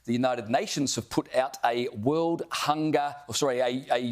the United Nations have put out a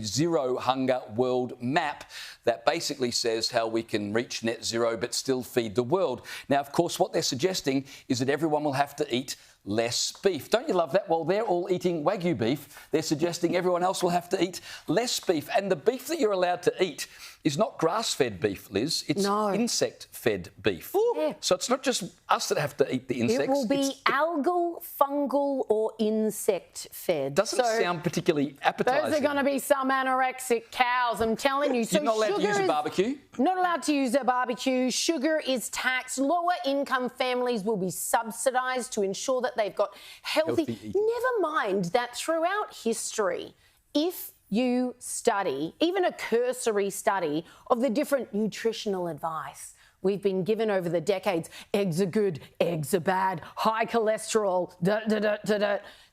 zero hunger world map that basically says how we can reach net zero but still feed the world. Now, of course, what they're suggesting is that everyone will have to eat less beef. Don't you love that? While they're all eating Wagyu beef, they're suggesting everyone else will have to eat less beef. And the beef that you're allowed to eat is not grass-fed beef, Liz. It's insect-fed beef. Yeah. So it's not just us that have to eat the insects. It will be algal, fungal or insect-fed. Doesn't sound particularly appetising. Those are going to be some anorexic cows, I'm telling you. So you're not allowed to use a barbecue? Not allowed to use a barbecue. Sugar is taxed. Lower income families will be subsidised to ensure that they've got healthy eating. Never mind that throughout history, if you study, even a cursory study of the different nutritional advice we've been given over the decades, eggs are good, eggs are bad, high cholesterol,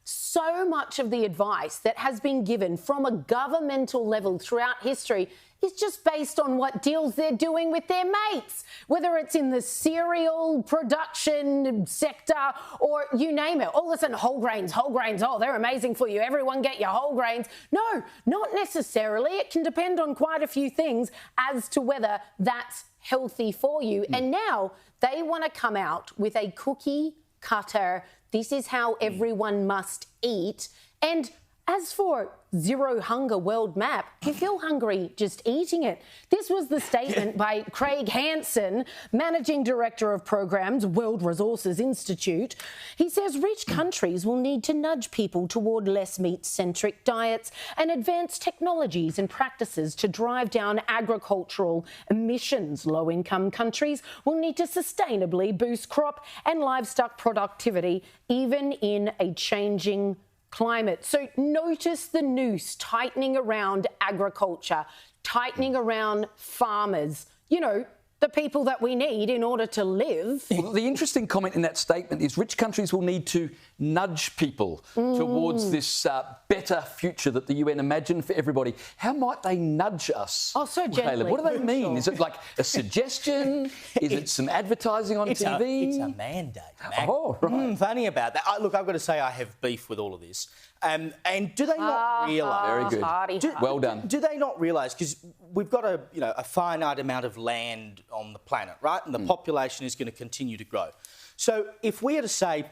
so much of the advice that has been given from a governmental level throughout history is just based on what deals they're doing with their mates, whether it's in the cereal production sector or you name it. All of a sudden, whole grains, oh, they're amazing for you. Everyone get your whole grains. No, not necessarily. It can depend on quite a few things as to whether that's healthy for you. And now they want to come out with a cookie cutter, this is how everyone must eat. And as for Zero Hunger World Map, you feel hungry just eating it. This was the statement by Craig Hansen, Managing Director of Programs, World Resources Institute. He says rich countries will need to nudge people toward less meat-centric diets and advanced technologies and practices to drive down agricultural emissions. Low-income countries will need to sustainably boost crop and livestock productivity, even in a changing climate. So notice the noose tightening around agriculture, tightening around farmers, you know, the people that we need in order to live. Well, the interesting comment in that statement is rich countries will need to nudge people towards this better future that the UN imagined for everybody. How might they nudge us? Oh, so gently. Caleb? What do they mean? Is it like a suggestion? Is it some advertising on TV? It's a mandate, Mac. Oh, right. Funny about that. Look, I've got to say I have beef with all of this. And do they not realise? Very good. Well done. Do they not realise? Because we've got a finite amount of land on the planet, right? And the population is going to continue to grow. So if we are to say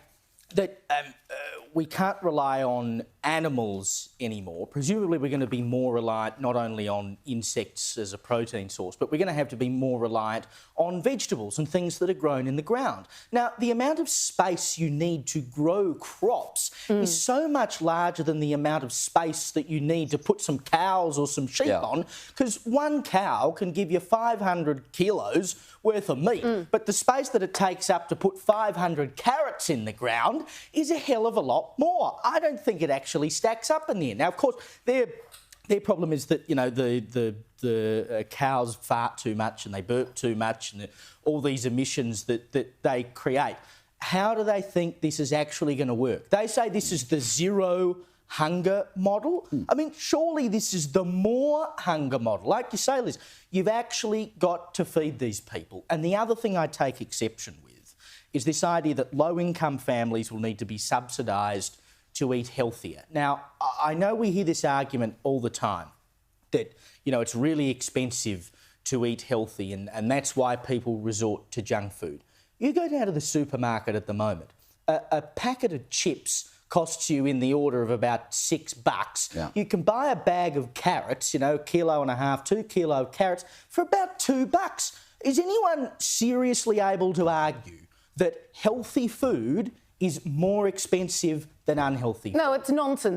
that we can't rely on animals anymore, presumably we're going to be more reliant not only on insects as a protein source, but we're going to have to be more reliant on vegetables and things that are grown in the ground. Now, the amount of space you need to grow crops is so much larger than the amount of space that you need to put some cows or some sheep on, because one cow can give you 500 kilos worth of meat, but the space that it takes up to put 500 carrots in the ground is a hell of a lot more. I don't think it actually stacks up in the end. Now, of course, their problem is that, you know, the cows fart too much and they burp too much and all these emissions that they create. How do they think this is actually going to work? They say this is the zero hunger model. I mean, surely this is the more hunger model. Like you say, Liz, you've actually got to feed these people. And the other thing I take exception with is this idea that low-income families will need to be subsidised to eat healthier. Now, I know we hear this argument all the time, that, you know, it's really expensive to eat healthy and that's why people resort to junk food. You go down to the supermarket at the moment, a packet of chips costs you in the order of about $6. Yeah. You can buy a bag of carrots, you know, 1.5 kilos, 2 kilo carrots for about $2. Is anyone seriously able to argue that healthy food is more expensive than unhealthy food? No, it's nonsense.